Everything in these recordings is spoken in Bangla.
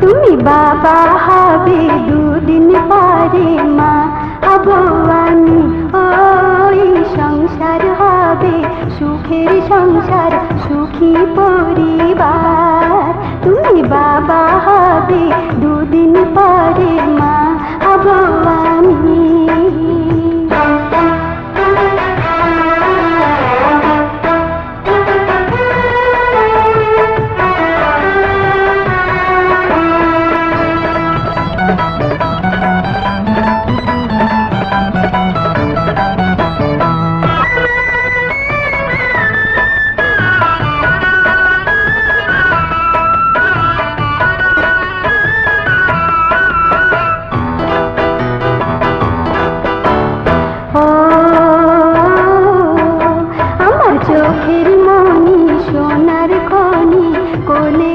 তুমি বাবা হবে দুদিন পরে, মা হব আমি। ওই সংসার হবে সুখের সংসার, সুখী পরিবার। তুমি বাবা হবে দুদিন পরে, মা হব আমি। চোখের মনি সোনার খনি কোলে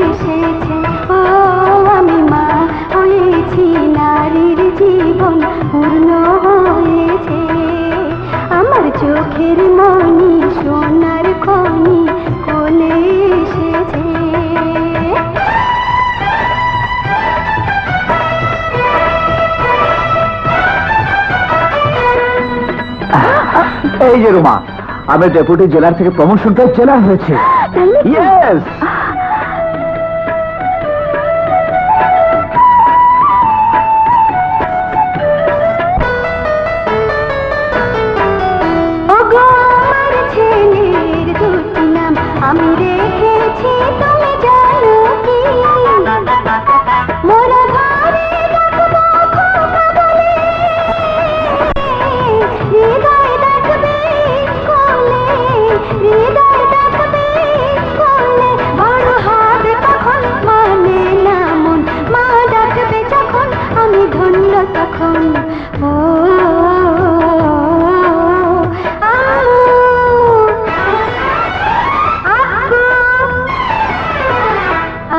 এসেছে। ও আমি মা হয়েছি, নারীর জীবন পূর্ণ হয়েছে। আমার চোখের মনি সোনার খনি কোলে এসেছে। এই যে রুমা, আমি ডেপুটি জেলার থেকে প্রমোশন পেয়ে জেলার হয়েছে। ইয়েস, ছেলের দুটি নাম আমি রেখেছি, তুমি জানো কি? মোরা ঘরে রাখবো খোকা বলে, হৃদয় ডাকবে কোলে, হৃদয় ডাকবে কোলে। বড় হবে তখন মানে না মন, মা ডাকবে যখন আমি ধন্য তখন। ও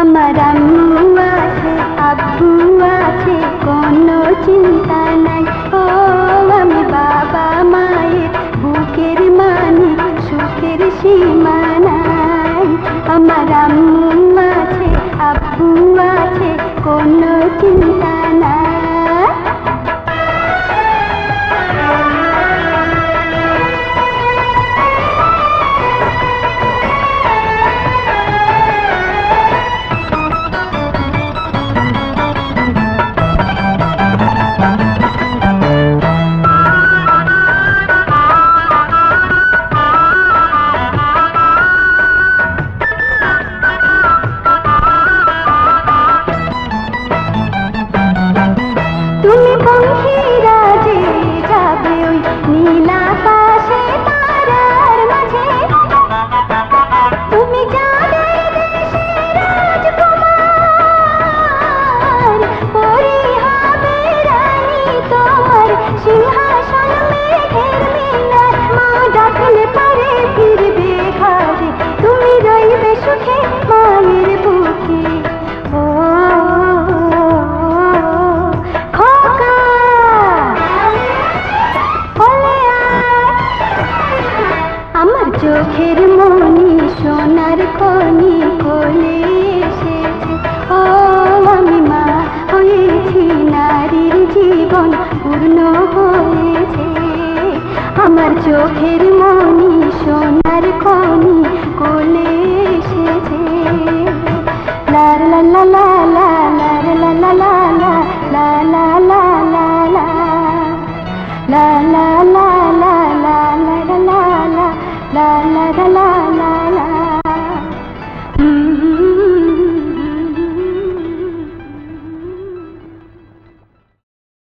আমার আম্মু আছে, আব্বু আছে, কোনো চিন্তা নাই। ও আমি বাবা মায়ের বুকের মানিক, সুখের সীমা নাই। আমার আম্মু আছে, আব্বু আছে, কোনো চিন্তা নাই। তুমি পঙ্খিরাজে যাবে ওই নীল আকাশে তারার মাঝে, তুমি যাবে দেশে রাজকুমার, পরি হবে রানী তোমার, সিংহাসন মেঘের মিনার। মা ডাকলে পরে ফিরবে ঘরে, তুমি রইবে সুখে মায়ের বুকে। ও আমার চোখের মনি সোনার খনি কোলে এসেছে। ও আমি মা হয়েছি, নারীর জীবন পূর্ণ হয়েছে। আমার চোখের মনি সোনার খনি কোলে এসেছে। লা লা লা লা লা লা লা লা লা লা লা লা লা লা লা লা।